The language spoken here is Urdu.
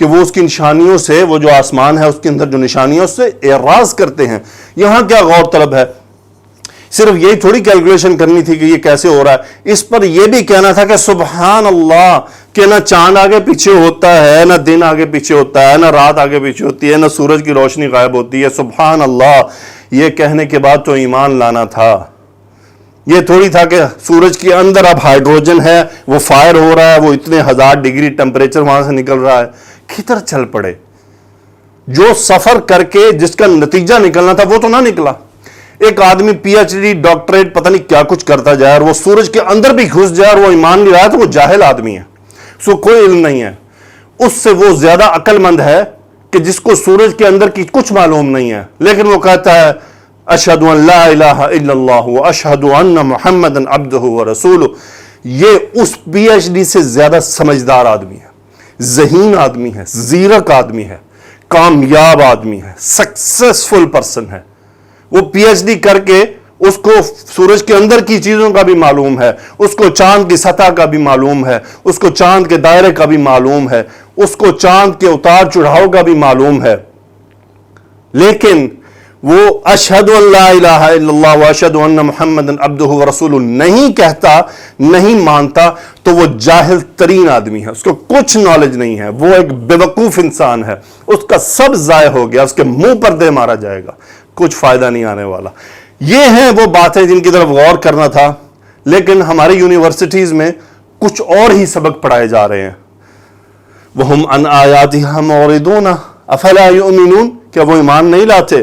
کہ وہ اس کی نشانیوں سے، وہ جو آسمان ہے اس کے اندر جو نشانیاں، اس سے اعراض کرتے ہیں۔ یہاں کیا غور طلب ہے؟ صرف یہی تھوڑی کیلکولیشن کرنی تھی کہ یہ کیسے ہو رہا ہے، اس پر یہ بھی کہنا تھا کہ سبحان اللہ، کہ نہ چاند آگے پیچھے ہوتا ہے، نہ دن آگے پیچھے ہوتا ہے، نہ رات آگے پیچھے ہوتی ہے، نہ سورج کی روشنی غائب ہوتی ہے، سبحان اللہ۔ یہ کہنے کے بعد تو ایمان لانا تھا۔ یہ تھوڑی تھا کہ سورج کے اندر اب ہائیڈروجن ہے، وہ فائر ہو رہا ہے، وہ اتنے 1000 ڈگری ٹمپریچر وہاں سے نکل رہا ہے، کدھر چل پڑے؟ جو سفر کر کے جس کا نتیجہ نکلنا تھا وہ تو نہ نکلا۔ ایک آدمی پی ایچ ڈی ڈاکٹریٹ پتہ نہیں کیا کچھ کرتا جائے اور وہ سورج کے اندر بھی گھس جائے اور وہ ایمان نہیں رہا، تو وہ جاہل آدمی ہے، اس کو کوئی علم نہیں ہے۔ اس سے وہ زیادہ عقل مند ہے کہ جس کو سورج کے اندر کی کچھ معلوم نہیں ہے، لیکن وہ کہتا ہے اشہد ان لا الہ الا اللہ واشہد ان محمد عبدہ ورسولہ۔ یہ اس پی ایچ ڈی سے زیادہ سمجھدار آدمی ہے، ذہین آدمی ہے، زیرک آدمی ہے، کامیاب آدمی ہے، سکسیسفل پرسن ہے۔ وہ پی ایچ ڈی کر کے اس کو سورج کے اندر کی چیزوں کا بھی معلوم ہے، اس کو چاند کی سطح کا بھی معلوم ہے، اس کو چاند کے دائرے کا بھی معلوم ہے، اس کو چاند کے اتار چڑھاؤ کا بھی معلوم ہے، لیکن وہ اشہد ان لا الہ الا اللہ واشہد ان محمد عبدہ ورسولہ نہیں کہتا، نہیں مانتا، تو وہ جاہل ترین آدمی ہے، اس کو کچھ نالج نہیں ہے، وہ ایک بیوقوف انسان ہے، اس کا سب ضائع ہو گیا، اس کے منہ پر دے مارا جائے گا، کچھ فائدہ نہیں آنے والا۔ یہ ہیں وہ باتیں جن کی طرف غور کرنا تھا، لیکن ہماری یونیورسٹیز میں کچھ اور ہی سبق پڑھائے جا رہے ہیں۔ وَهُمْ عَنْ آيَاتِهَا مُعْرِضُونَ أَفَلَا يُؤْمِنُونَ، کیا وہ ایمان نہیں لاتے؟